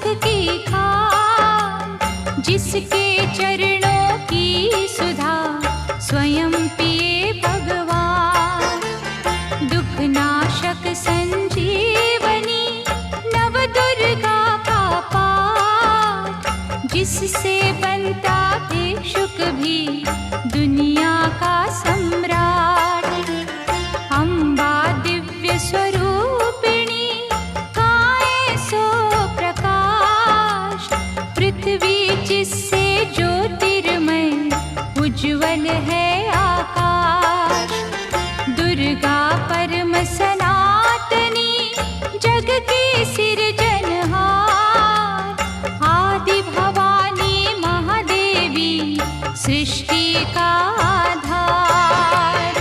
सुख की खान, जिसके चरणों की सुधा स्वयं पिए भगवान। दुख नाशक संजीवनी नव दुर्गा का पाठ, जिससे बनता भिक्षुक भी दुनिया का सम्राट। अम्बा दिव्य स्वरूपिणी काए सो प्रकाश, पृथ्वी जिससे ज्योतिर्मय उज्ज्वल है आकाश। दुर्गा परम सनातनी जग की सिरजनहार, आदि भवानी महादेवी सृष्टि का आधार।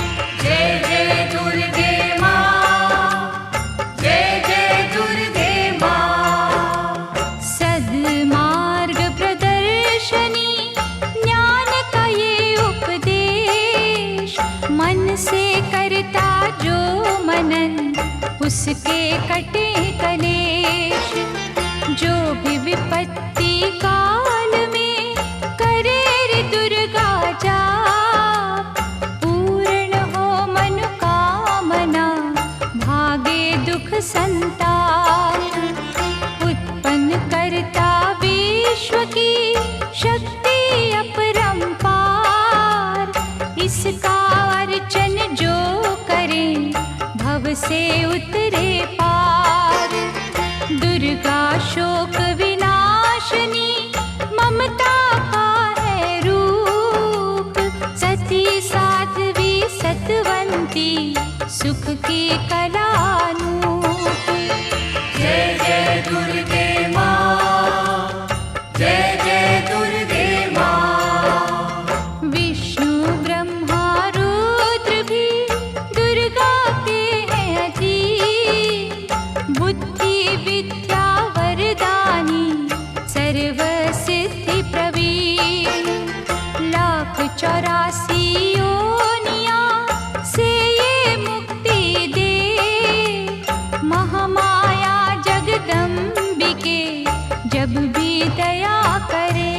जय जय दुर्गे माँ, जय जय दुर्गे माँ। सद्मार्ग प्रदर्शनी ज्ञान का ये उपदेश, मन से करता जो मनन उसके कटे कलेश। जो भी विपत्ति काल में करे रे दुर्गा जाप, पूर्ण हो मनोकामना भागे दुख संताप। उत्पन्न करता विश्व की शक्ति अपरंपार, इसका अर्चन जो करे भव से उतरे पार। दुर्गा शोक विनाशनी ममता का है रूप, सती साध्वी सतवंती सुख की कलानूप। जय जय दुर्गे माँ, जय जय दुर्गे माँ। विष्णु ब्रह्मा रुद्र भी दुर्गा के हैं अधीन, बुद्धि विद्या वरदानी सर्व सिद्धि प्रवीण। 1,84 योनियां से ये मुक्ति दे, महामाया जगदम्बिके जब भी दया करे।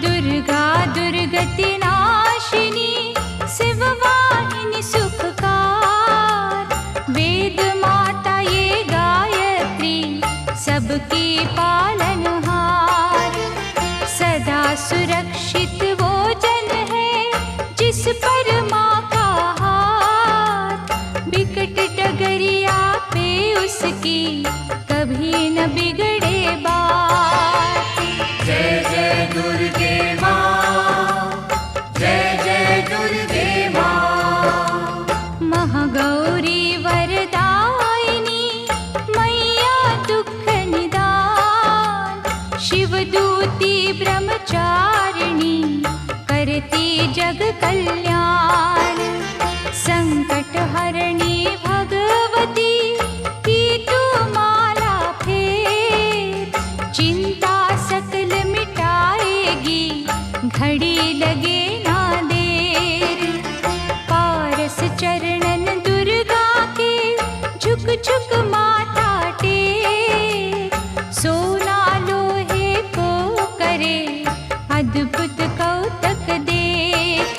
दुर्गा दुर्गति नाशिनी शिववाहिनी सुखकार, वेद माता ये गायत्री सबकी पालनहार। सदा सुरक्षित वो जन है जिस पर माँ का हाथ, विकट डगरिया पे उसकी कभी न बिगड़े बात। जय जय दुर्गे माँ, जय जय दुर्गे माँ। महागौरी वरदायिनी मैया दुख निदान, शिवदूती ब्रह्मचारिणी करती जग कल्याण। संकट हरणी भगवती की तू माला फेर, चिंता सकल मिटाएगी घड़ी लगे ना देर। पारस चरणन दुर्गा के झुक झुक माथा टेक, सोना लोहे को करे अद्भुत कौतक देख।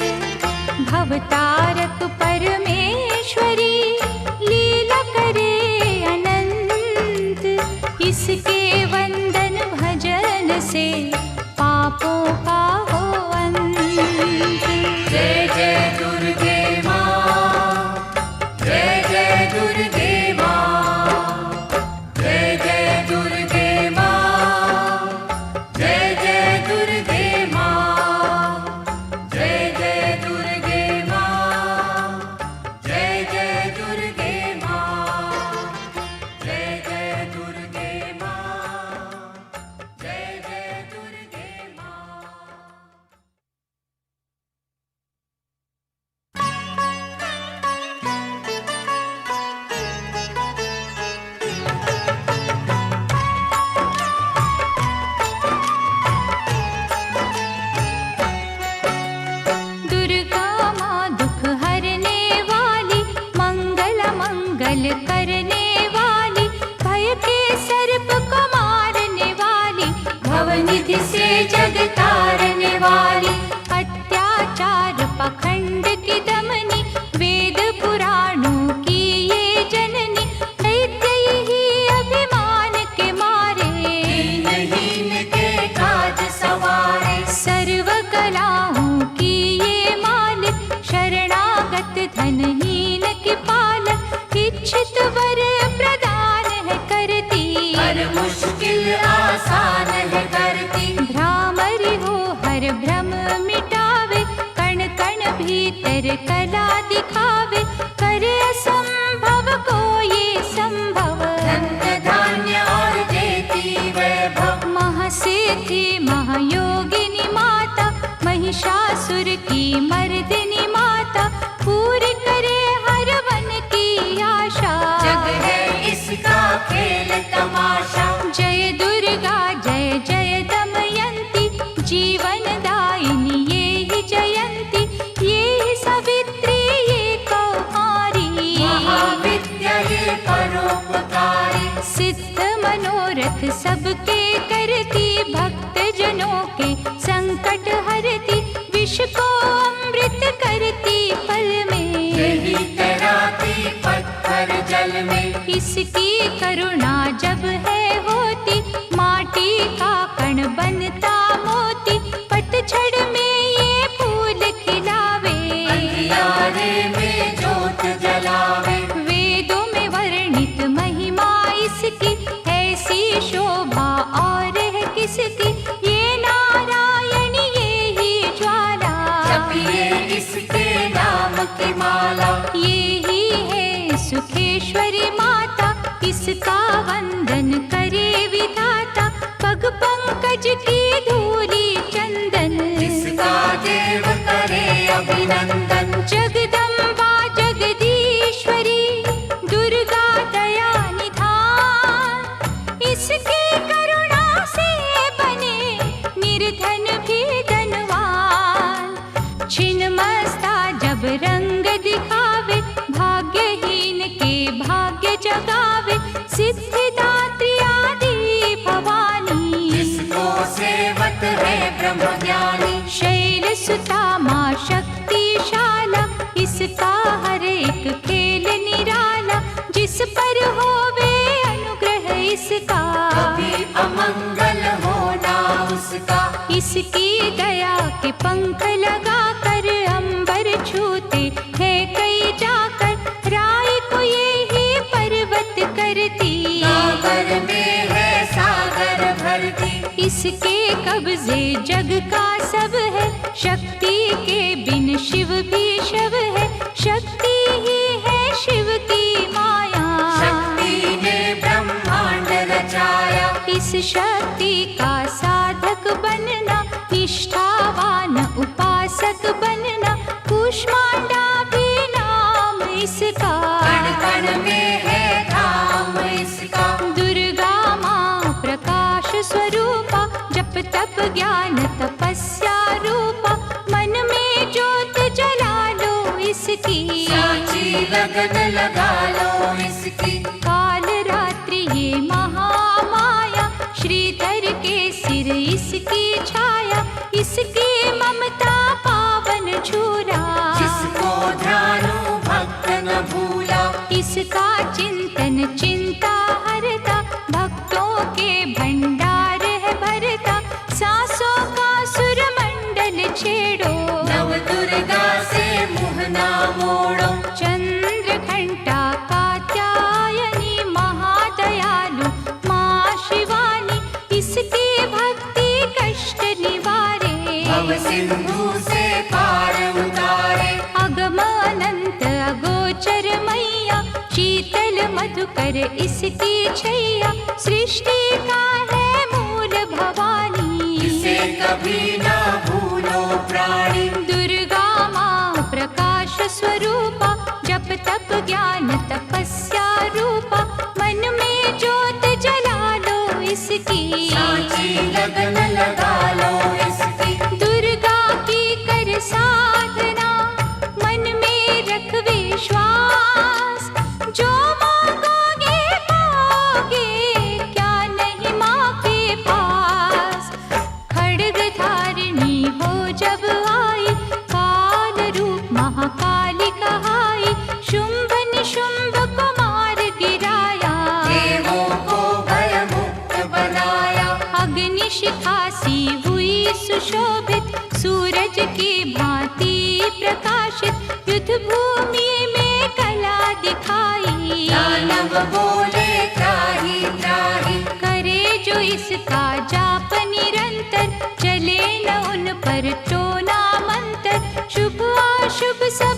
भवतारक परमेश्वरी लीला करे अनंत, इसके वंदन भजन से पापों का हो अंत। जय जय दुर्गे माँ, जय जय दुर्गे माँ। जय जय दुर्गे माँ, जय जय दुर्गे माँ। जय जय दुर्गे माँ, जय जय दुर्गे माँ। जय जय दुर्गे माँ, जय जय दुर्गे माँ। करने वाली, भय के सर्प को मार सुंदर कला दिखावे, करे असंभव को ये संभव। धन्य धान्य और देती वैभव, महासिद्धि महायोगिनी माता, महिषासुर की मर्दिनी माता, पूरी करे हर मन की आशा। जग है इसका खेल तमाशा। जय दुर्गा जय जय दमयंती, जीवन दायिनी ये ही जयंती, ये ही सावित्री ये कौमारी, महाविद्या ये परोपकारी। सिद्ध मनोरथ सबके करती, भक्त जनों के संकट हरती, विष को अमृत करती पल में, यही तैराती पत्थर जल में। इसकी करुणा जब है होती, माटी का कण बनता मोती, पतझड़ में ये फूल खिलावे, अंधियारे में जोत जलावे। वेदों में वर्णित महिमा इसकी, ऐसी शोभा और है किसकी, ये नारायण ये ही ज्वाला, जपिए इसके नाम की माला। ये ही है सुखेश्वरी माता, इसका वंदन करे विधाता, पग पंकज की धूली चंदन, इसका देव करे अभिनंदन। जगदम्बा जगदीश्वरी दुर्गा दया निधान, इसकी करुणा से बने निर्धन भी धनवान। छिन्नमस्ता जब रंग दिखावे, भाग्यहीन के भाग्य जगावे, सिद्धिदात्री आदि भवानी, जिसको सेवत है ब्रह्म ज्ञानी। शैल सुता माँ शक्तिशाला, इसका हर एक खेल निराला, जिस पर होवे अनुग्रह इसका, कभी अमंगल होना उसका। इसकी दया के पंख लगा कर अंबर छूते हैं कई जाकर, राय को ये ही पर्वत करती, सागर में है सागर भरती। इसके कब्जे जग का सब है, शक्ति के बिन शिव भी शव है, शक्ति ही है शिव की माया, शक्ति ने ब्रह्मांड रचाया। इस शक्ति का साधक बनना, निष्ठावान उपासक बनना, कूष्मांडा भी नाम इसका, कण कण में है धाम इसका। दुर्गा माँ प्रकाश स्वरूपा, जप तप ज्ञान तपस्या रूपा, मन में ज्योत जला लो इसकी, साची लगन लगा लो इसकी। काल रात्रि ये महामाया, श्रीधर के सिर इसकी छाया, इसकी ममता पावन झूला, जिसको ध्यानु भक्त न भूला। इसका चिंतन चिंता हरता, भक्तों के भंडार है भरता, सांसों का सुर मंडल छेड़ो, नव दुर्गा से मुँह ना मोड़ो। चंद्र घंटा कात्यायनी महादयालु माँ शिवानी, इसकी भक्ति कष्ट निवारे, भव सिंधु से पार उतारे। अगम अनंत अगोचर मैया, शीतल मधुकर इसकी छैया, सृष्टि का है मूल भवानी, इसे कभी ना भूलो प्राणी। दुर्गा माँ प्रकाश स्वरूपा, जप तप ज्ञान तपस्या रूपा, मन में ज्योत जला लो इसकी, साची लगन लगा लो इसकी। दुर्गा की कर साधना, मन में रख विश्वास, जो मांगोगे पाओगे, क्या नहीं माँ के पास। खड्ग धारिणी हो जब आई, काल रूप महाकाली कहाई, शुंभ निशुंभ को मार गिराया, देवों को भय मुक्त बनाया। अग्नि शिखा सी हुई सुशोभित, सूरज की भांति प्रकाशित, युद्ध भूमि में कला दिखाई, दानव बोले त्राहि त्राहि। करे जो इसका जाप निरंतर, चले न उन पर टोना मंत्र, शुभ अशुभ सब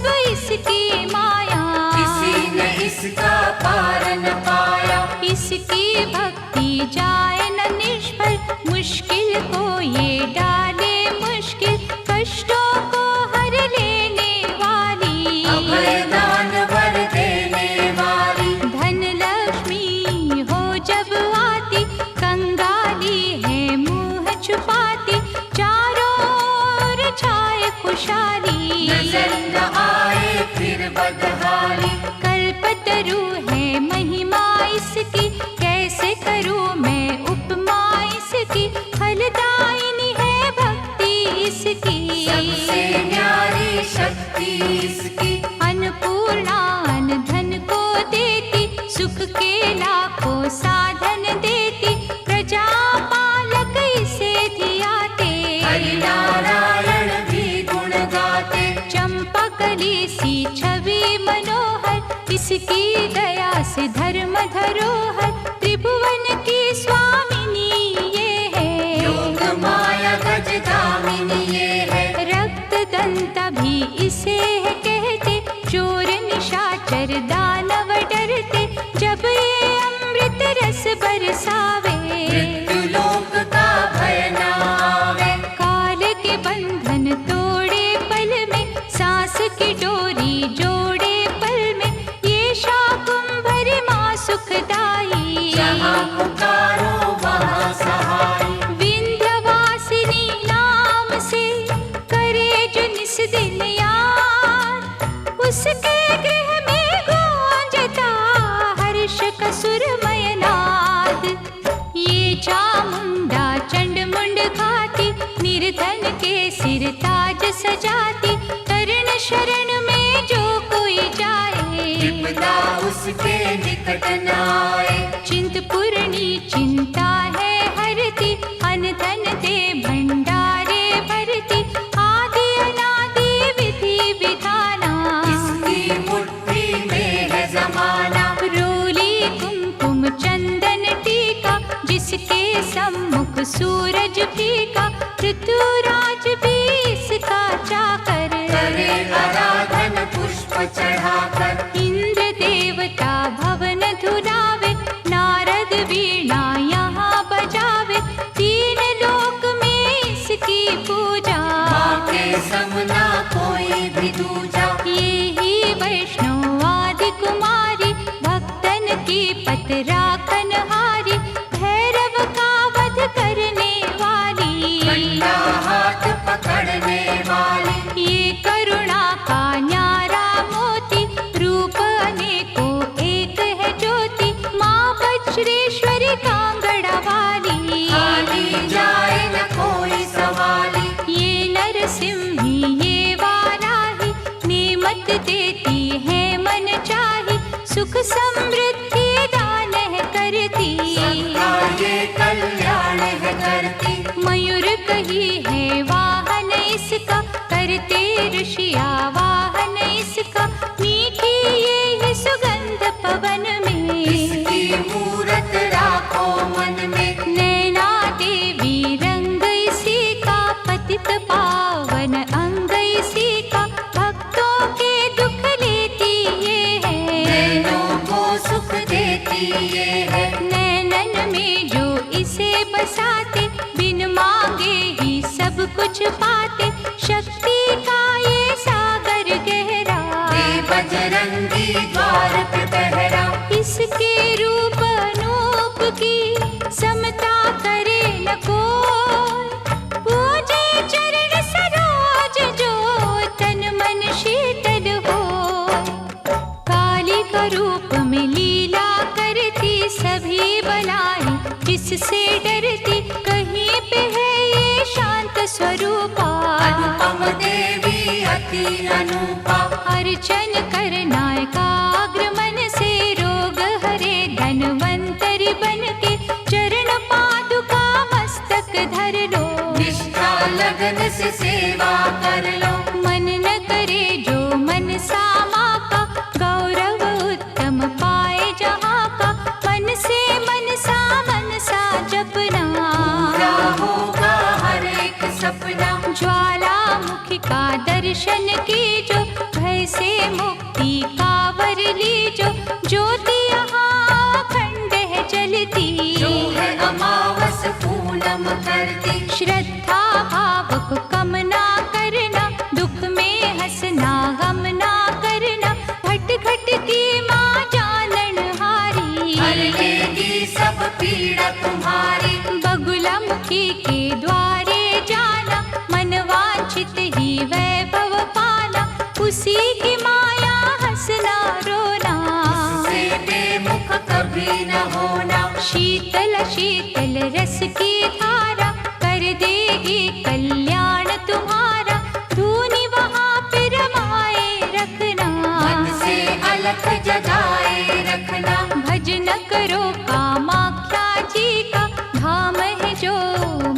इसका पार न पाया। इसकी भक्ति जाए न निष्फल, मुश्किल को ये डाले मुश्किल, कष्टों को हर लेने वाली, अभय दान वर देने वाली। धन लक्ष्मी हो जब आती, कंगाली है मुंह छुपाती, चारों ओर छाए खुशहाली, नजर न आए फिर बदहाली। कल्पतरु है महिमा इसकी, कैसे करूं मैं उपमा इसकी, फलदायिनी है भक्ति इसकी, सबसे न्यारी शक्ति इसकी। अन्नपूर्णा अन्न धन को देती, सुख के लाखों साधन देती, प्रजा पालक इसे धियाते, हरि नारायण भी गुण गाते। चंपा कली सी छवि मनोहर, इसकी दया से धर्म धरोहर, त्रिभुवन की स्वामिनी ये है, योग माया गज दामिनी ये है। रक्त दंता भी इसे है कहते, चोर निशाचर दानव डरते, जब ये अमृत रस बरसावे, मृत्यु लोक का भय न आवे। काल के बंधन तोड़े पल में, सांस की डोरी जोड़े पल में, ये शाकुंभरी माँ सुखदाई, जहाँ पुकारो वहाँ सहाय। विंध्यवासिनी नाम से करे जो निस दिन याद, उसके गृह में गूंजता हर्ष का सुरमय नाद। ये चामुंडा चंड मुंड खाती, निर्धन के सिर ताज सजाती, तरण शरण में जो कोई जाए, विपदा उसके निकट न आए। चिंतपूर्णी चिंता है हरती, अन्न धन दे भंडारे भरती, आदि अनादि विधि विधाना, इसकी मुट्ठी में है जमाना। रोली कुमकुम चंदन टीका, जिसके सम्मुख सूरज फीका, ऋतुराज भी इसका चाकर, करे आराधन पुष्प चढ़ाकर। इंद्र देवता भवन धुलावे, नारद वीणा यहाँ बजावे, तीन लोक में इसकी पूजा, माँ के समना कोई भी दूजा। ये ही वैष्णव आदि कुमारी, भक्तन की पत राखन हारी, भैरव का वध करने वाली, कंडा हाथ पकड़ने वाली। ये करुणा का न्यारा मोती, रूप अनेकों एक है ज्योति, माँ वज्रेश्वरी कांगड़ा वाली, खाली जाए न कोई सवाली। ये नरसिंही ये वाराही, नेमत देती है मन चाही, सुख समृद्धि दान है करती, सबका ये कल्याण है करती। मयूर कही है वाहन इसका, करते ऋषिया वाहन इसका, मीठी ये सुगंध पवन में, इसकी मूरत राखो मन में। नैना देवी रंग इसी का, पतित पावन अंग इसी का, भक्तों के दुख लेती ये है, नैनों को सुख देती ये है। नैनन में जो इसे बसाते, बिन मांगे ही सब कुछ पाते, शक्ति का ये सागर गहरा, ये बजरंगी द्वार पे पहरा। इसके रूप अनूप की समता करे न कोई, पूजे चरण सरोज जो तन मन शीतल हो, काली का रूप में लीला करती, सभी बलाई किससे डरती, कहीं पे है ये शांत स्वरूपा, अनुपम देवी अति अनुपा। अर्चन करना एकाग्र मन से, रोग हरे धनवंतरी बन के, चरण पादुका मस्तक धर लो, निष्ठा लगन से सेवा कर लो। मन न करे जो मन सामा का, गौरव उत्तम पाए जहाँ का, मन से मनसा जपना, पूरा होगा हर एक सपना। ज्वालामुखी का दर्शन की जो, भय से मुक्ति का वर ली जो, ज्योति यहाँ अखंड है जलती, जो है अमावस पूनम करती। श्रद्धा भाव को कम ना करना, दुख में हंसना गम ना करना, घट घट की माँ जाननहारी, हर लेगी सब पीड़ा तुम्हारी। बगुला मुखी के द्वारे जाना, मन वांछित ही वैभव पाना, उसी की माया हंसना रोना, उससे बेमुख कभी न होना। शीतल शीतल रस की धारा कर देगी कल्याण तुम्हारा, धूनी वहाँ पे रमाए रखना, मन से अलख जगाए रखना। भजन करो कामाख्या जी का, धाम है जो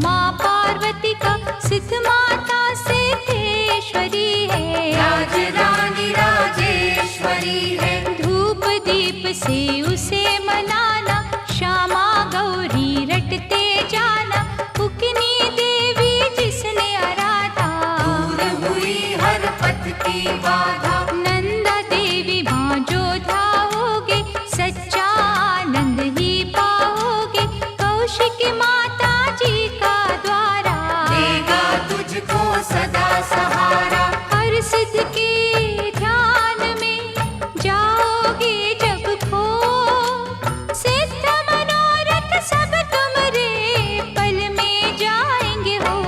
माँ पार्वती का, सिद्ध माता सिद्धेश्वरी है, राज रानी राजेश्वरी है। धूप दीप से उसे मनाना, श्यामा गौरी रटते जाना, उकनी देवी जिसने आराधा, दूर हुई हर पथ की बाधा। नंदा देवी माँ जो धाओगे, सच्चा आनंद ही पाओगे, कौशिक माता जी का द्वारा देगा तुझको सदा सहारा। हर सिद्ध के ध्यान में जाओगे जब खो, सिद्ध मनोरथ सब तुम्हारे पल में जाएंगे हो,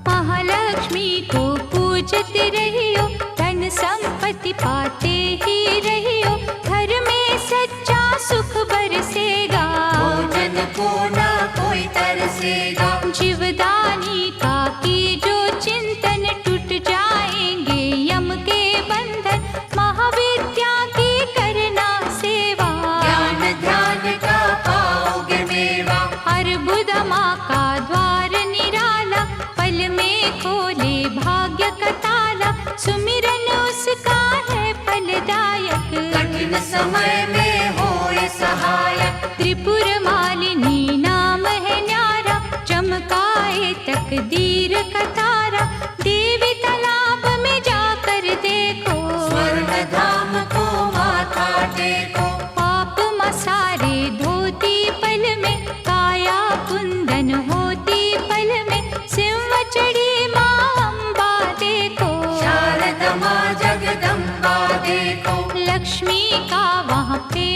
महालक्ष्मी को पूजते रहियो, धन संपत्ति पाते ही रहियो, घर में सच्चा सुख बरसेगा, भोजन को न कोई तरसेगा। जीवदानी का की जो चिंतन, टूट जाएंगे यम के बंधन, महाविद्या की करना सेवा, ज्ञान ध्यान का पाओगे मेवा। अर्बुद माँ का द्वार निराला, पल में खोले भाग्य का ताला, सुमिरन उसका है फलदायक, कठिन समय में होए सहायक। त्रिपुर मालिनी नाम है न्यारा, चमकाए तकदीर का तारा, देवी तालाब में जाकर देखो, स्वर्ण धाम को माथा टेको। पाप मसारे धोती पल में, काया कुंदन होती पल में, सिंह चढ़ी माँ अम्बा देखो, शारदा माँ जगदम्बा देखो। लक्ष्मी का वहाँ पे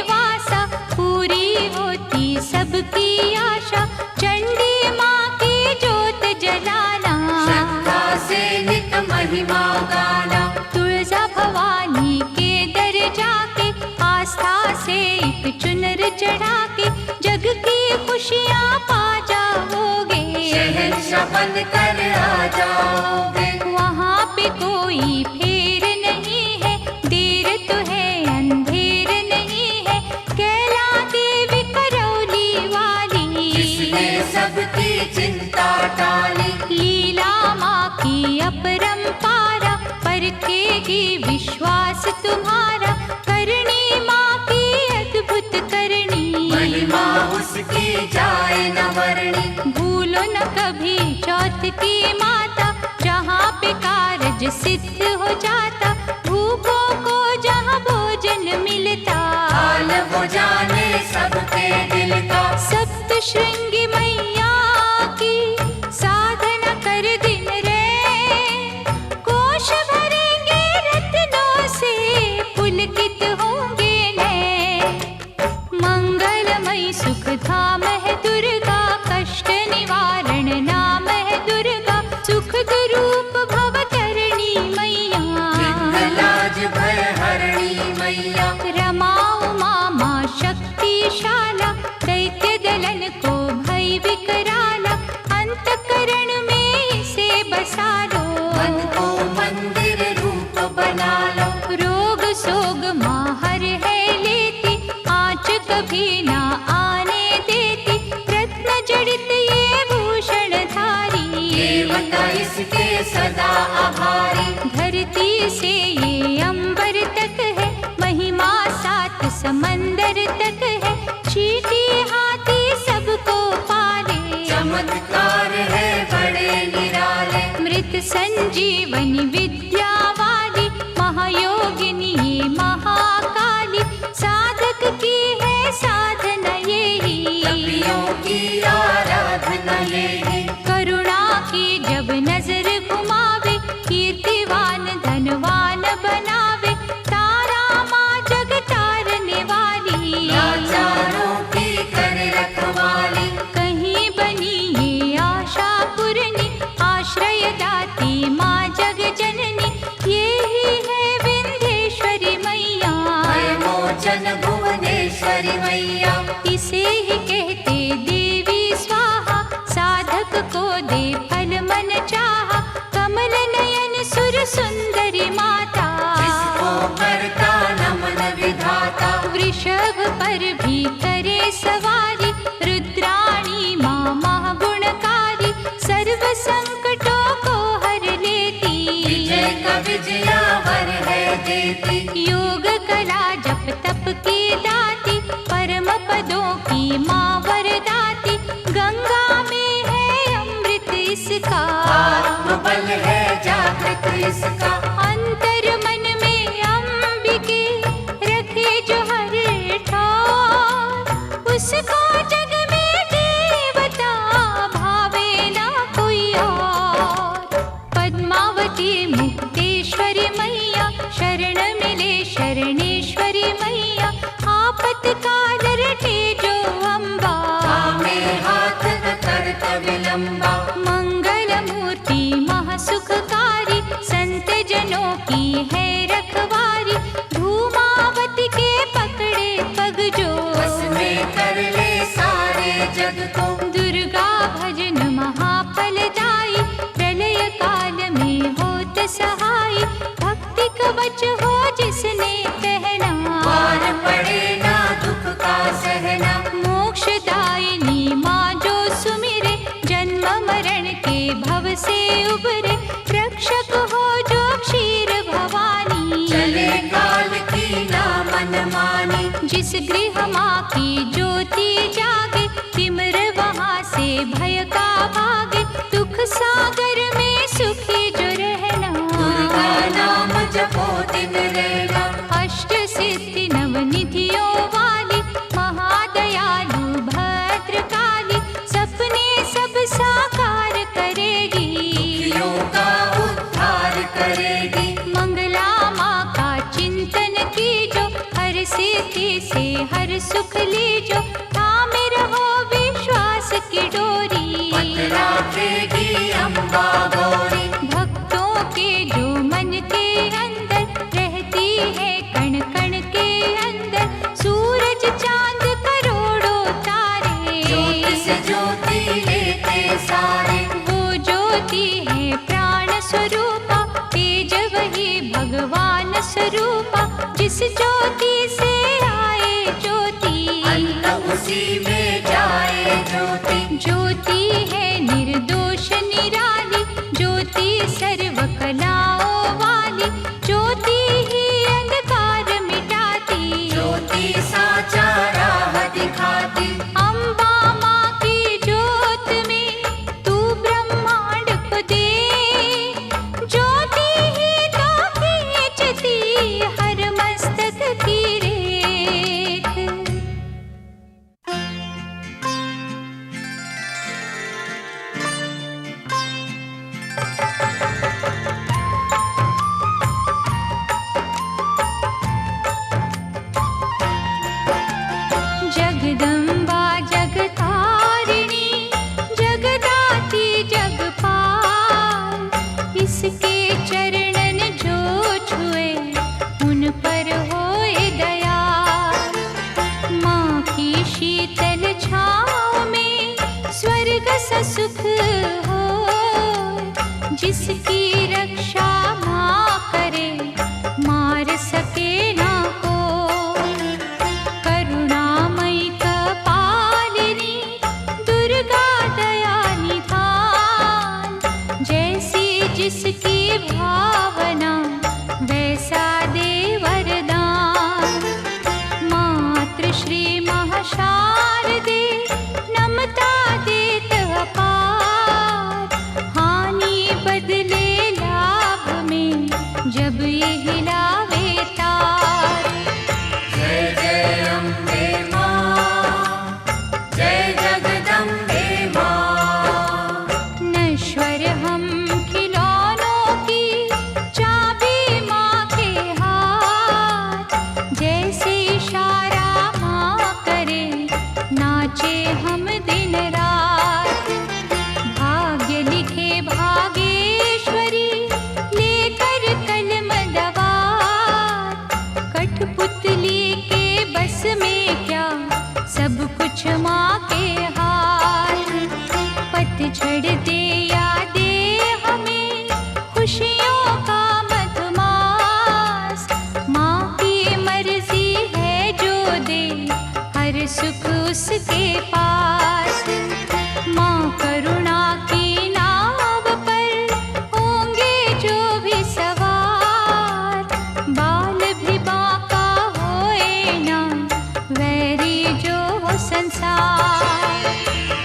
वासा, पूरी होती सबकी आशा, चंडी माँ की जोत जलाना, श्रद्धा से नित महिमा गाना। तुळजा भवानी के दर जाके, आस्था से एक चुनर चढ़ा के, जग की खुशियाँ पा जाओगे, शहंशाह बन कर आ जाओगे। वहाँ पे कोई फेर नहीं है, देर तो है अंधेर नहीं है, कैला देवी करौली वाली, जिसने सबकी चिंता टाली। लीला माँ की अपरंपारा, परखेगी विश्वास तुम्हारा, करनी माँ की अद्भुत करनी, महिमा उसकी जाए न वर्णी। भूलो न कभी चौथ की माता, जहाँ पे कारज सिद्ध हो जाता, भूखों को जहाँ भोजन मिलता, हाल वो जाने सबके दिल का। सप्त श्रृंगी मैया की साधना कर दिन रे, कोश भरेंगे रत्नों से, पुलकित होंगे नैन, मंगलमयी सुख धाम है दुर्गा, कष्ट निवारण नाम है दुर्गा, सुख रूप भव तरणी मैया, लाज भय हरणी मैया। रमा उमा माँ शक्तिशाला, दैत्य दलन को भय विकराला, अंतकरण में इसे बसा लो, मन को मंदिर रूप बना लो। रोग सोग माँ हर है लेती, आँच कभी ना आने देती, रत्न जड़ित ये भूषण धारी, देवता इसके सदा आभारी। धरती से ये अंबर तक है, महिमा सात समंदर तक है, चींटी हाथी सबको पाले, चमत्कार है बड़े निराले। मृत संजीवनी विद्या वाली, महायोगिनी ये महा महाकाली, साधक की है साधना यही, तपियों की आराधना यही। करुणा की जब नजर घुमावे, कीर्तिवान धनवान बनावे, तारा माँ जग तारने वाली, लाचारों की कर रखवाली। कहीं बनी ये आशा पूरनी, आश्रय दाती माँ जग जननी, यही है विंध्येश्वरी मैया, भय मोचन भुवनेश्वरी मैया। इसे ही कहते देवी स्वाहा, साधक को दे फल मन चाहा, कमल नयन सुर सुंदरी माता, जिसको करता नमन विधाता। वृषभ पर भी करे सवारी, रुद्राणी माँ महागुणकारी, सर्व संकटों को हर लेती, विजय का विजयावर है देती। योग कला जप तप की दाती, परम पदों की माँ वरदाती, गंगा में है अमृत इसका, आत्मबल है जागृत इसका। अंतर मन में अंबिके रखे जो हर ठार, उसको जग में देवता भावे ना कोई और। पद्मावती मुक्तेश्वरी मैया, शरण मिले शरणेश्वरी मैया, आपतकाल रटे जो अम्बा, थामे हाथ न करत विलंबा। मंगल मूर्ति महासुखकारी, संत जनों की है रखवारी, धूमावती के पकड़े पग जो, बस में कर ले सारे जग को। दुर्गा भजन महाफलदायी, प्रलय काल में होत सहाय, भक्ति कवच हो जिसने पहना, पार पड़े ना दुख का सहना। मोक्षदायिनी माँ जो सुमिरे, जन्म मरण के भव से उबरे, रक्षक हो जो क्षीर भवानी, चले काल की ना मन मानी। जिस गृह माँ की ज्योति जागे, तिमिर वहाँ से भय का भागे, दुख सागर में सुखी जो रहना, दुर्गा नाम जपो दिन रहना। अष्ट सिद्धि नवनिधियों वाली, महादयालु भद्रकाली, सपने सब साकार करेगी, दुखियों का उद्धार करेगी। मंगला माँ का चिंतन कीजो, हर सिद्धि से हर सुख लीजो, थामे रहो विश्वास की डोरी, पत राखेगी अम्बा गौरी। भक्तों के जो मन के अंदर रहती है, कण कण के अंदर, सूरज चांद करोड़ों तारे, ज्योति से ज्योति लेते सारे। वो ज्योति है प्राण स्वरूपा, तेज वही भगवान स्वरूपा, जिस ज्योति से आए ज्योति, अंत उसी में जाए ज्योति। ज्योति है निर्दोष निराली, ज्योति सर्व कलाओं वाली, ज्योति ही अंधकार मिटाती, ज्योति साचा राह दिखाती। अम्बा माँ की ज्योत में तू ब्रह्मांड को दे, ज्योति ही तो खींचती हर मस्तक की रेख। जगदम्बा जगतारिणी, जगदाती जगपाल, इसके चरणन जो छुए, उन पर होए दया, माँ की शीतल छाँव में स्वर्ग सा सुख हो, जिसकी रक्षा माँ करे, मार सके ना को, करुणामयी कपालिनी, दुर्गा दया निधान, जैसी जिसकी भावना वैसा दे वरदान, मातृश्री महाशारदे नमता देत अपार, हानि बदले लाभ में जब ये हिलावे तार। इशारा माँ करे, नाचे हम दिन रात। भाग्य लिखे भागेश्वरी, लेकर कलम दवात। कठपुतली के बस में क्या, सब कुछ माँ के हाथ। पतझड़ दे या दे हमें खुशियों का मधुमास, माँ की मर्जी है जो दे हर सुख उसके पास। माँ करुणा की नाव पर होंगे जो भी सवार, बाल भी बांका होए ना, वैरी जो हो संसार।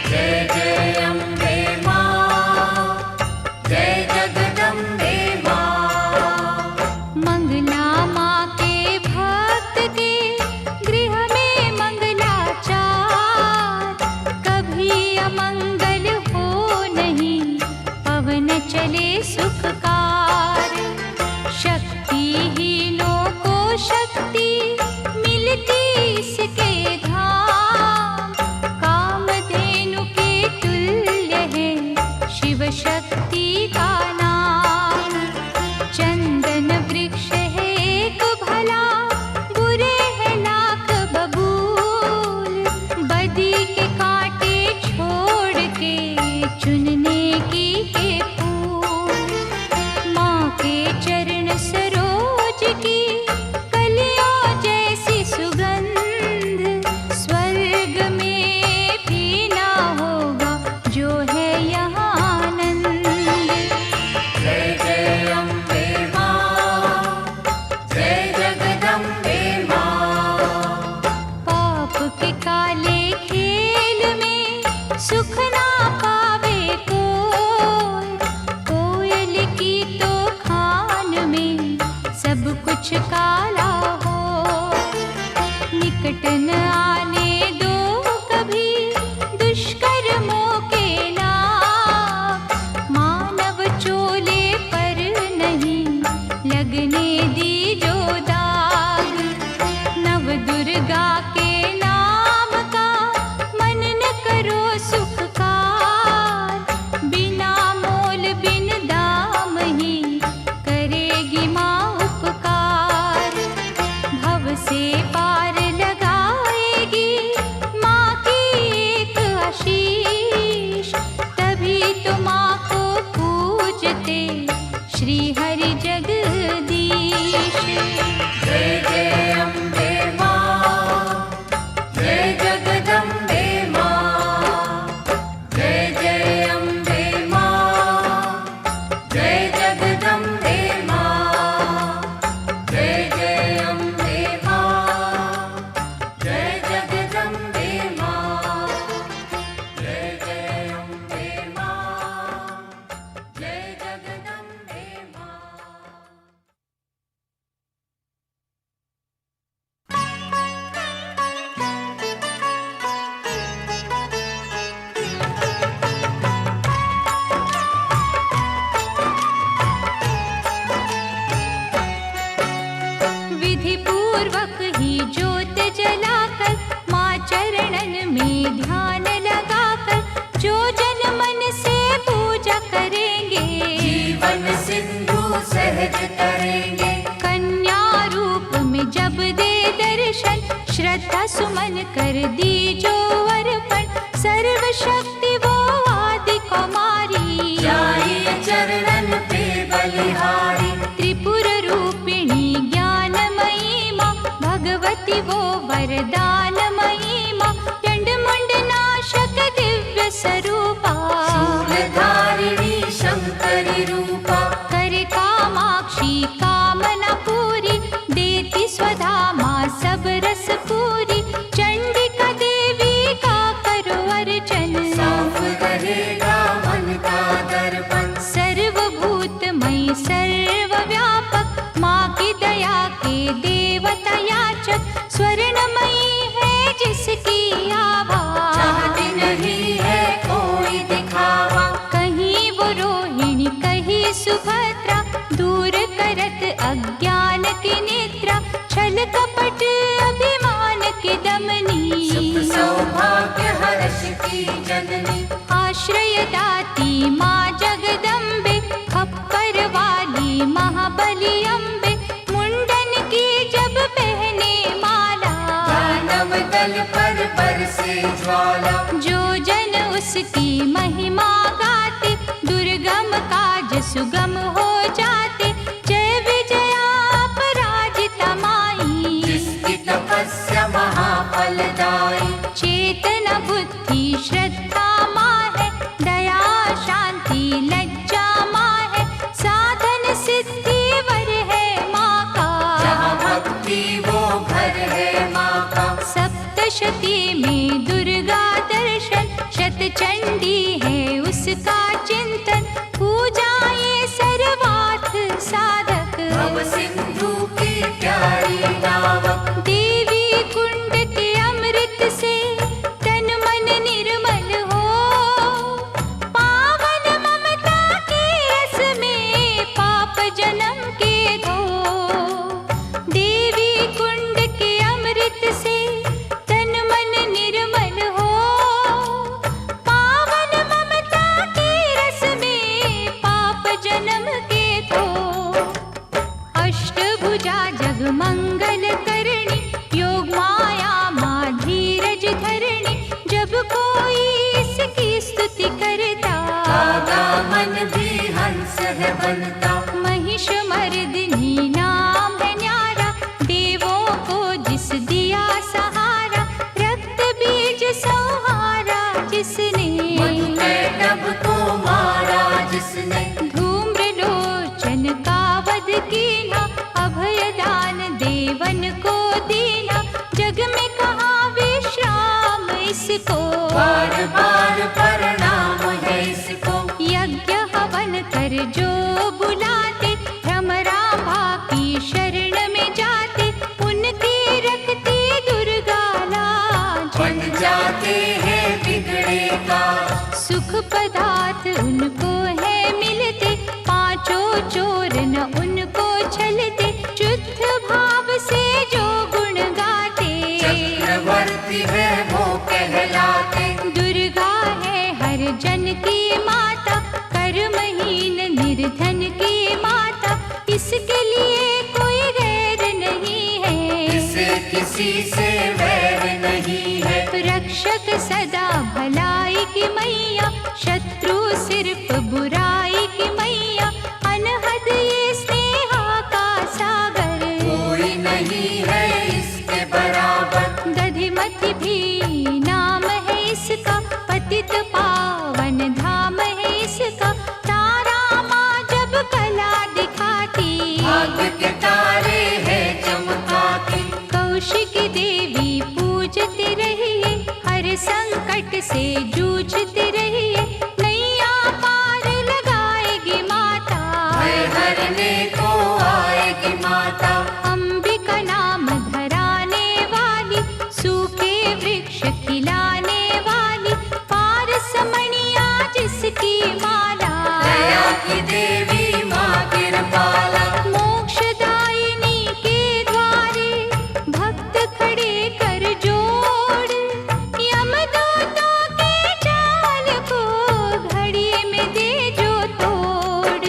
जय जय अम्बे माँ, जय जगदम्बे माँ। मंगला माँ के भक्त के गृह में मंगलाचार, कभी अमंगल हो नहीं, पवन चले सुखकार। शक्तिहीनों को शक्ति मिलती इसके धाम, कामधेनु के तुल्य है शिव शक्ति का नाम। चंदन वृक्ष है एक भला, बुरे है लाख बबूल, बदी के कांटे छोड़ के चुनने की के फूल। माँ के चरण सरोज की कलियों जैसी सुगंध, स्वर्ग में भी ना होगा जो है यहाँ आनंद। जय जय अम्बे माँ, जय जगदम्बे माँ। पाप के काले खेल में सुख ना पावे कोई, कोयल की तो खान में सब कुछ काला हो। निकट न आने दो कभी दुष्कर्मों के लाभ, मानव चोले पर नहीं लगने दी जो दाग। नव दुर्गा के नाम का मन न करो सुखकार, बिना मोल बिन दाम ही करेगी माँ उपकार। भव से पार लगाएगी माँ की एक आशीष, तभी तो माँ को पूजते श्री हरि जगदीश। जय जय अम्बे माँ, जय जगदम्बे माँ। जय जय अम्बे माँ, जय जगदम्बे माँ। जय जय अम्बे माँ, जय जगदम्बे माँ। जय जय अम्बे माँ, जय जगदम्बे माँ। विधि पूर्वक ही ज्योत जलाकर, माँ चरणन में ध्यान लगाकर, जो जन मन से पूजा करेंगे, जीवन सिंधु सहज करेंगे। कन्या रूप में जब दे दर्शन, श्रद्धा सुमन कर दी जो अर्पण, सर्वशक्ति वो आदि कुमारी, जाइए चरणन पे बलिहारी। त्रिपुर रूपिणी ज्ञानमयी माँ, भगवती वो वरदानमयी माँ, चंड मुंड नाशक दिव्य स्वरूपा, शूलधारिणी शंकरी रूपा। करे कामाक्षी कामना पूरी, देती स्वधा माँ सब रस पूरी। चंडिका देवी का करो अर्चन, साफ रहेगा मन का दर्पण। सर्वभूतमयी सर्वव्यापक, माँ की दया के देवता याचक, स्वर्णमयी है जिसकी आभा, चाहती नहीं है कोई दिखावा। कहीं वो रोहिणी कहीं सुभद्रा, दूर करत अज्ञान की निद्रा, छल कपट अभी जननी। आश्रय दाती माँ जगदम्बे, खप्पर वाली महाबली अम्बे, मुंडन की जब पहने माला, दानव दल पर बरसे ज्वाला। जो जन उसकी महिमा गाते, दुर्गम काज सुगम हो जाते। जय विजया अपराजिता माई, जिसकी तपस्या महाफलदायी। चेतना बुद्धि श्रद्धा माँ है, दया शांति लज्जा माँ है, साधन सिद्धि वर है माँ का। जहाँ भक्ति वो घर है माँ का। सप्तशती में दुर्गा दर्शन, शतचंडी है उसका चिंतन, पूजा ये सर्वार्थ साधक। भव सिंधु की प्यारी नावक। देवी कुंड के अमृत से तन मन निर्मल हो, पावन ममता के रस में पाप जन्म के धो। देवी कुंड के अमृत से तन मन निर्मल हो, पावन ममता के रस में पाप जन्म के धो। अष्टभुजा जगमंगल करणी, योग माया माँ धीरज धरणी, जब कोई इसकी स्तुति करता, दादा मन भी हंस है बनता। महिष मर्दिनी नाम है न्यारा, देवों को जिस दिया सहारा, रक्त बीज संहारा जिसने, मधुकैटभ को मारा जिसने। धूम्रलोचन का वध कीना, अभयदान देवन को दीना, जग में कहाँ विश्राम इसको। बार बार प्रणाम है इसको। यज्ञ हवन कर जो बुलाते, भ्रमरांभा की शरण में जाते, उनकी रखती दुर्गा लाज। बन जाते हैं बिगड़े का। सुख पदार्थ उनको है मिलते, पांचों चोर न उनको छलते, शुद्ध भाव से जो गुण गाते। चक्रवर्ती है वो कहलाते। दुर्गा है हर जन की माता, कर्महीन निर्धन की माता, इसके लिए कोई गैर नहीं है। इसे किसी से वैर नहीं है। रक्षक सदा भलाई की मैया, शत्रु सिर्फ बुराई की मैया, अनहद ये स्नेहा का सागर। कोई नहीं है इसके बराबर। दधिमति भी नाम है इसका, पतित पावन धाम है इसका, तारा माँ जब कला दिखाती, भाग्य के तारे हैं चमकाती। कौशिकी देवी पूजते रहिए, हर संकट से जूझते रहिए, नैया पार लगाएगी माता। भय हरने को आएगी माता। अंबिका नाम धराने वाली, सूखे वृक्ष खिलाने वाली, पारसमणिया जिसकी माला। दया की देवी माँ कृपाला। मोक्षदायिनी के द्वारे भक्त खड़े कर जोड़, यमदूतों के जाल को घड़ी में दे जो तोड़।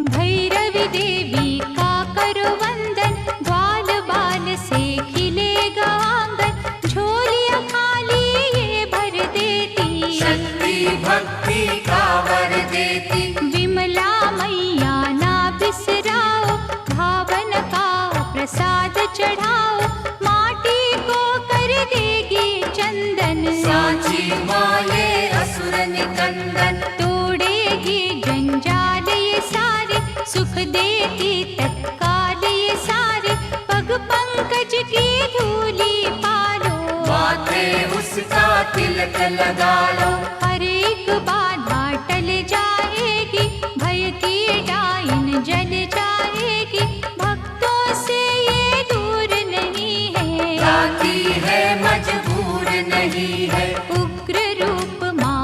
भैरवी देवी का करो वंदन, ग्वाल बाल से खिलेगा आंगन, झोलियां खाली ये भर देती, शक्ति भक्ति का वर देती। विमला मैया ना बिसराओ, भावन का प्रसाद चढ़ाओ, माटी को कर देगी चंदन। साची माँ ये असुर निकंदन। तोड़ेगी जंजाल ये सारे, सुख देती तत्काल ये सारे, पग पंकज की धूली पालो, माथे उसका तिलक लगा लो। हर एक बाधा टल जाएगी, भय की डाइन जल जाएगी, भक्तों से ये दूर नहीं है। जाती है मजबूर नहीं है। उग्र रूप माँ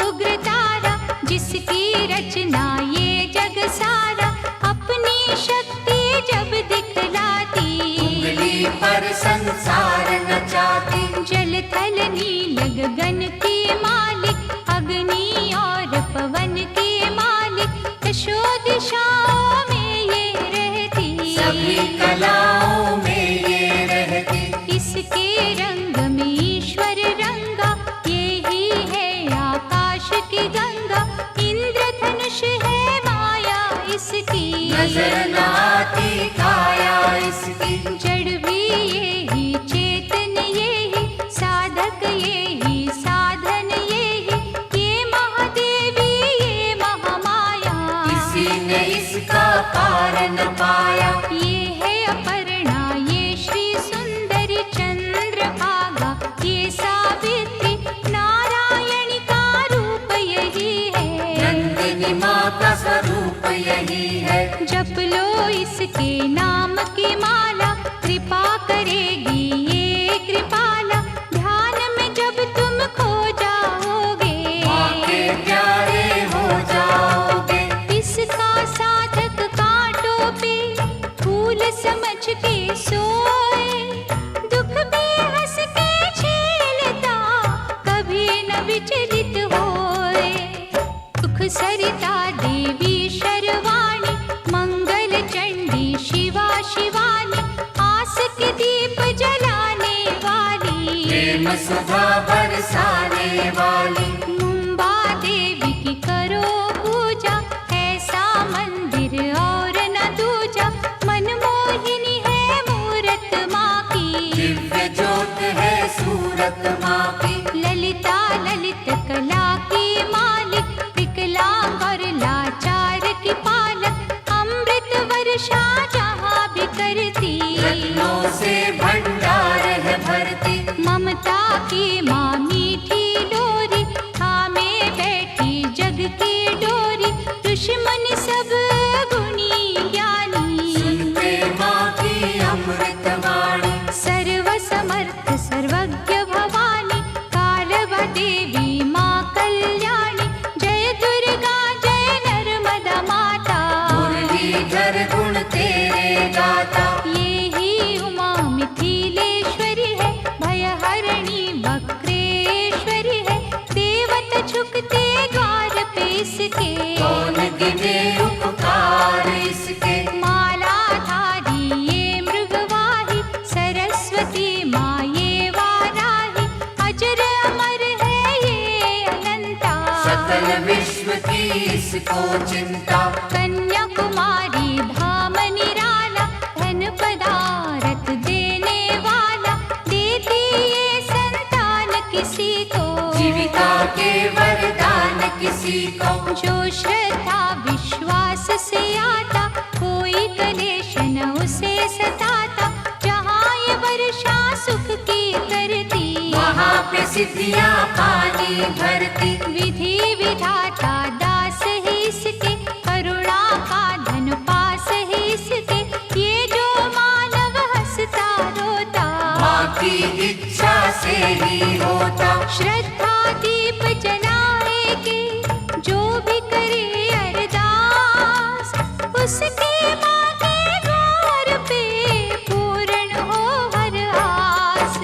उग्र तारा, जिसकी रचना ये जग सारा, अपनी शक्ति जब दिखलाती, उंगली पर संसार नचाती। जल थल नील गगन की माँ खुश है माया इसकी, नजर न आती काया इसकी। जड़ भी यही, चेतन यही, साधक यही, साधन यही, ये महादेवी ये महामाया, किसी ने इसका कारण पाया। ये है अपर्णा, ये श्री सुंदरी चंद्रभागा, ये सावित्री नारायणी का रूप यही है, नंदिनी माँ का स्वरूप यही है। जप लो इसके नाम की माला, कृपा करेगी ये कृपाला, ध्यान में जब तुम खो जाओगे, माँ के प्यारे हो जाओगे। इसका साधक कांटों पे फूल समझ के सोए, दुख भी हंस के झेलता, कभी न विचलित होए। सुख सरिता देवी शर्वाणी, मंगल चंडी शिवा शिवानी, आस के दीप जलाने वाली, प्रेम सुधा बरसाने वाली। मुंबा देवी की करो पूजा, ऐसा मंदिर और न दूजा, मनमोहिनी है मूरत माँ की, दिव्य ज्योत है सूरत माँ की। ललिता ललित कला की मालिक, विकलांग और लाचार की पालक, अमृत वर्षा जहाँ भी करती, रत्नों से भंडार है भरती। ममता की माँ मीठी लोरी, थामे बैठी जग की डोरी, दुश्मन सब गुणी ज्ञानी, सुनते माँ की अमृत वाणी। सर्व समर्थ सर्वज्ञ भवानी, कालवा देवी माँ कल्याणी, जय दुर्गा जय नर्मदा माता, मुरलीधर गुण तेरे गाता। ये ही उमा मिथिलेश्वरी है, भयहरिणी वक्रेश्वरी है, देवता झुकते द्वार पे इसके, कौन गिने उपकार इसके। मालाधारी ये मृगवाही, सरस्वती माँ ये वाराही, अजर अमर है ये अनंता, सकल विश्व की इसको चिंता। कन्याकुमारी धाम निराला, धन पदारथ देने वाला, देती ये संतान किसी को, जीविका के वरदान किसी को। जो श्रद्धा विश्वास से आता, कोई कलेश न उसे सताता, जहाँ ये वर्षा सुख की करती, वहाँ पे सिद्धियाँ पानी भरती। विधि विधाता दास है इसके, करुणा का धन पास है इसके, ये जो मानव हंसता रोता, माँ की इच्छा से ही होता। श्रद्धा दीप जलाएगी जो भी करे अरदास, उसके माँ के द्वार पे पूर्ण हो हर आस।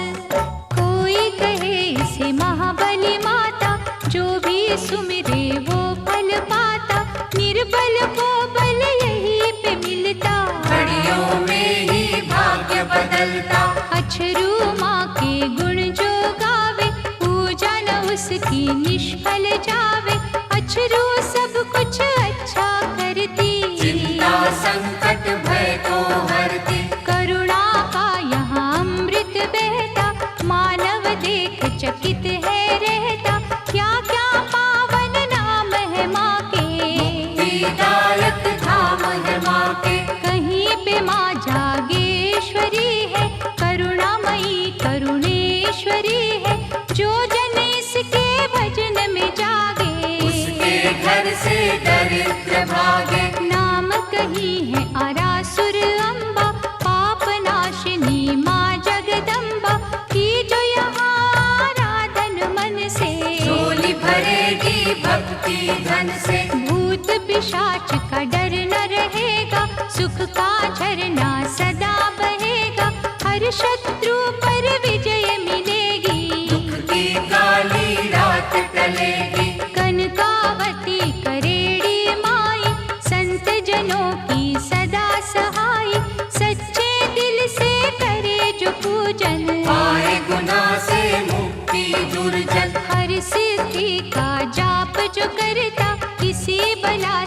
कोई कहे इसे महाबली माता, जो भी सुमिरे वो फल पाता, निर्बल को बल यही पे मिलता, घड़ियों में ही भाग्य बदलता। अछरू माँ के गुण जो गावे, पूजा न उसकी निष्फल जावे, अछरू सब कुछ अच्छा करती, चिंता संकट भय को हरती। करुणा का यहाँ अमृत बहता, मानव देख चकित है रहता, क्या क्या पावन नाम है माँ के, मुक्तिदायक धाम है माँ के। कहीं पे माँ जागेश्वरी है, करुणामयी करुणेश्वरी है, जो जन इसके भजन में जागे, उसके घर से दरिद्र भागे। नाम कहीं है आरासुर अम्बा, पाप नाशिनी माँ जगदम्बा, की जो यहाँ आराधन मन से, झोली भरेगी भक्ति धन से। भूत पिशाच का डर न रहेगा, सुख का झरना सदा बहेगा, हर शत्रु पर विजय मिलेगी, दुख की काली रात टलेगी। कनकावती करेड़ी माई, संत जनों की सदा सहाय, सच्चे दिल से करे जो पूजन, पाए गुनाह से मुक्ति दुर्जन। हर सिद्धि का जाप जो करता, किसी बला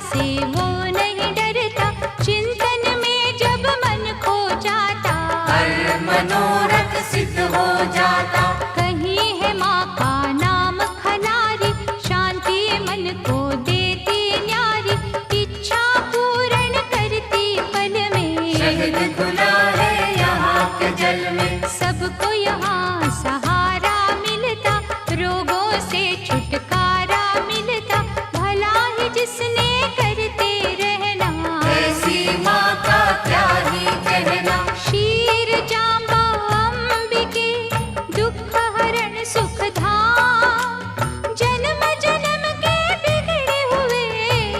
से छुटकारा मिलता, भला ही जिसने करते रहना। ऐसी माँ का क्या ही कहना। शीर जांबा अंबिके दुख हरण सुख धाम, जन्म जन्म के बिगड़े हुए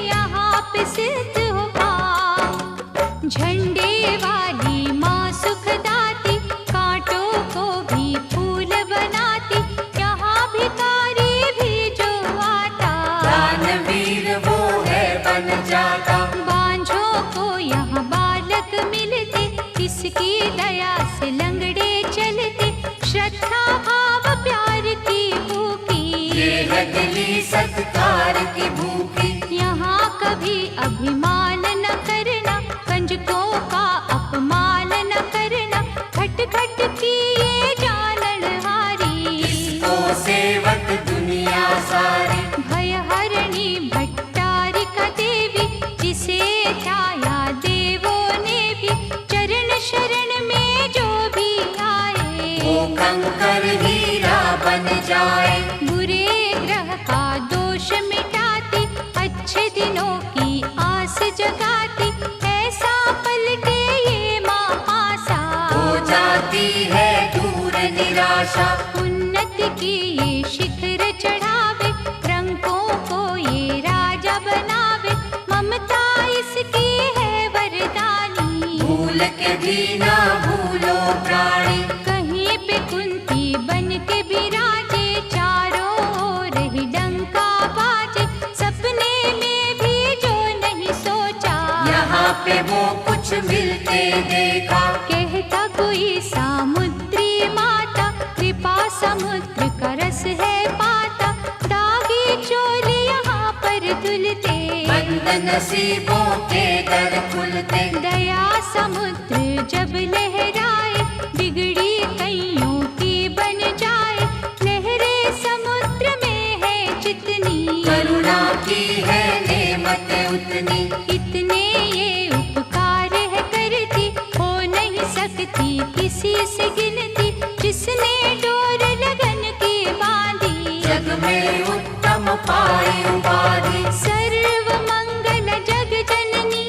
यहाँ पे सिद्ध हो काम। झंडे वाली माँ सुखदाती, कांटों को भी फूल बनाती, यहाँ भिखारी भी जो आता, दानवीर वो है बन जाता। बांझों को यहाँ बालक मिलते, इसकी दया से लंगड़े चलते। श्रद्धा भाव प्यार की भूखी, ये है दिली सत्कार की भूखी। यहाँ कभी अभिमान न करना, कंजकों का अपमान न करना। खट खट की ये जानन हारी, इसको सेवक दुनिया सारी। भय हरणी भट्टारिका देवी, जिसे ध्याया देवों ने भी। चरण शरण में जो भी आए, वो कंकर हीरा बन जाए। बुरे ग्रह का दोष मिटाती, अच्छे दिनों की आस जगाती। ऐसा पलटे ये माँ पासा, हो जाती है दूर निराशा। उन्नति की ये शिखर चढ़ावे, रंगों को ये राजा बनावे। ममता इसकी है वरदानी, भूल के भी ना भूलो प्राणी। कहीं पे कुंती बन के बिराजे, चारों ओर ही डंका बाजे। सपने में भी जो नहीं सोचा, यहाँ पे वो कुछ मिलते देखा। कहता कोई सामुद्री माता, कृपा समुद्र का रस है पाता। दागी चोली यहाँ पर धुलते, बंद नसीबों के दर खुलते। दया समुद्र जब लहराए, बिगड़ी कईयों की बन जाए। लहरें समुद्र में है जितनी, करुणा की है नेमत उतनी। इतने ये उपकार है करती, हो नहीं सकती किसी से गिनती। जिसने डोर लगन की बांधी, जग में उत्तम पाई उपाधि। सर्व मंगल जग जननी,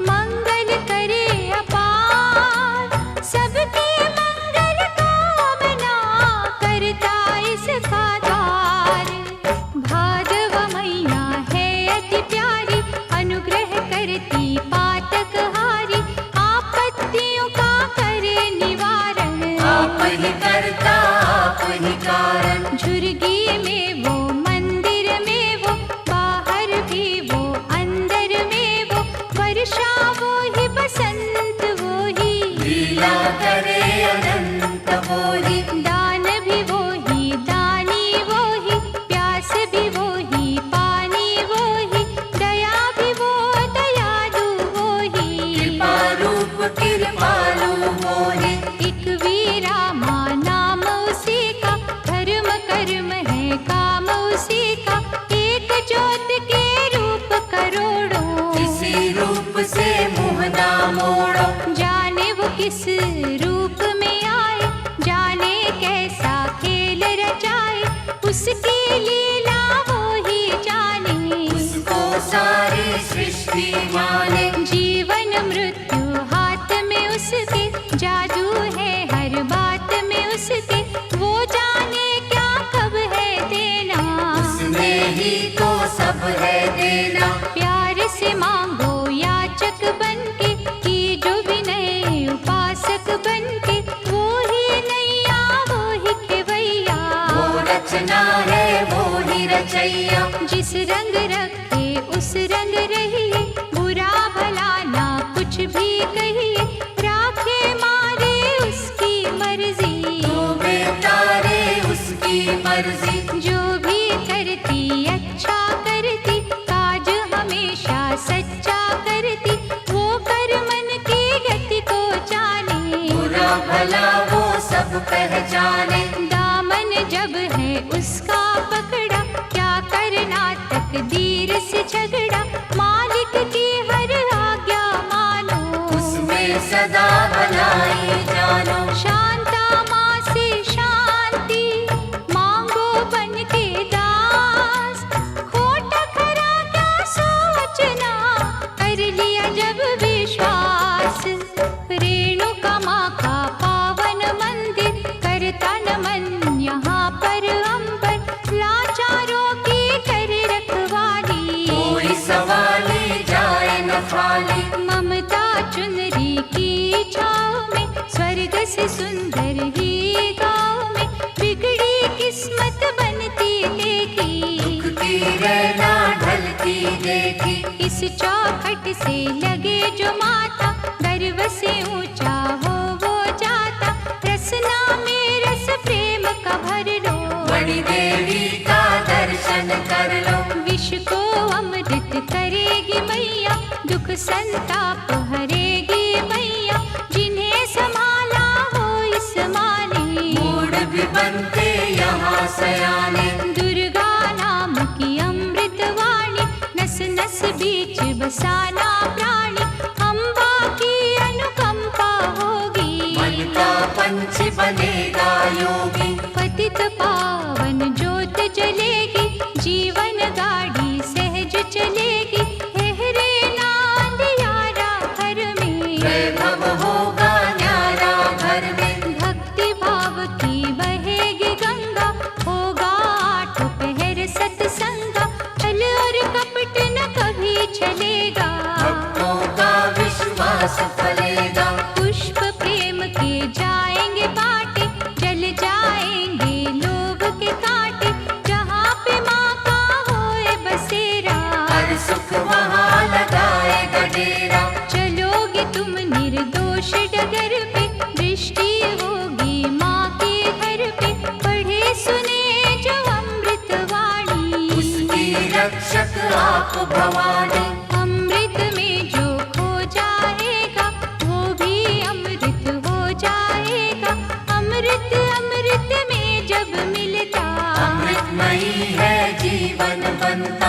मंगल करे अपार। सबके मंगल कामना, करता इसका द्वार। भादव मैया है अति प्यारी, अनुग्रह करती पातक हारी। आपत्तियों का करे निवारण, आप ही करता आप ही कारण। झुर्गी में वो मंदिर में वो, बाहर भी वो अंदर में वो। वर्षा वो ही बसंत वो ही, लीला करे अनंत वो ही। दान भी वो ही दानी वो ही, प्यास भी वो ही पानी वो ही। दया भी वो दयालु वो ही, कृपा रूप कृपालु वो ही। एक वीरा माँ नाम उसी का, धर्म कर्म है काम उसी का। एक ज्योत के रूप करोड़ों, किसी रूप से मुँह ना मोड़ो। जाने वो किस रूप में आए, जाने कैसा खेल रचाए। उसकी लीला वो ही जाने, उसको सारी सृष्टि माने। जीवन मृत्यु हाथ में उसके, जादू है हर बात में उसके। वो जाने क्या कब है देना, उसने ही तो सब है देना। प्यार से मांगो याचक बनके, की जो विनय उपासक बनके। वो ही नैया वो ही खेवैया, वो रचना है वो ही रचैया। जिस रंग रखे उस रंग रहिए, बुरा भला ना कुछ भी कहिए। राखे मारे उसकी मर्जी, डूबे तारे उसकी मर्जी। जो भी करती अच्छा करती, काज हमेशा सच्चा करती। वो कर मन की गति को जाने, बुरा भला वो सब पहचाने। दामन जब है उसका पकड़ा, क्या करना तकदीर से झगड़ा। मालिक की हर आज्ञा मानो, उसमें सदा भलाई जानो। शांता माँ से शांति मांगो बन के से सुंदर ही गाँव में बिगड़ी किस्मत बनती देखी। दुख की रहना ढलती देखी। इस चौखट से लगे जो माथा गर्व से ऊंचा हो वो जाता। रसना में रस प्रेम का भर लो, बड़ी देवी का दर्शन कर लो। विश्व को अमृत करेगी मैया, दुख संताप हरेगी मैया। जिन्हें संभाला हो इस माने, मूड भी बनते यहाँ सयाने। दुर्गा नाम की अमृत वाणी, नस नस बीच बसाना प्राणी। अम्बा की अनुकंपा होगी, मन का पंछी बनेगा योगी। पतित पावन ज्योत जलेगी, जीवन गाड़ी सहज चलेगी। हेहरे नांद यारा घर में, वैभव होगा न्यारा घर में। भक्ति भाव की बहेगी गंगा, होगा आठ पहर सत्संगा। छल और कपट न कभी चलेगा, भक्तों का विश्वास फलेगा। पुष्प प्रेम के जाएंगे बाटे, जल जाएंगे लोभ के कांटे। जहाँ पे माँ का होए बसेरा, हर सुख वहाँ लगाएगा डेरा। चलोगे तुम निर्दोष डगर पे, दृष्टि होगी माँ के घर पे। पढ़े सुने जो अमृत वाणी, उसकी रक्षक आप भवानी। अमृत में जो खो जाएगा वो भी अमृत हो जाएगा। अमृत अमृत में जब मिलता, अमृतमयी है जीवन बनता।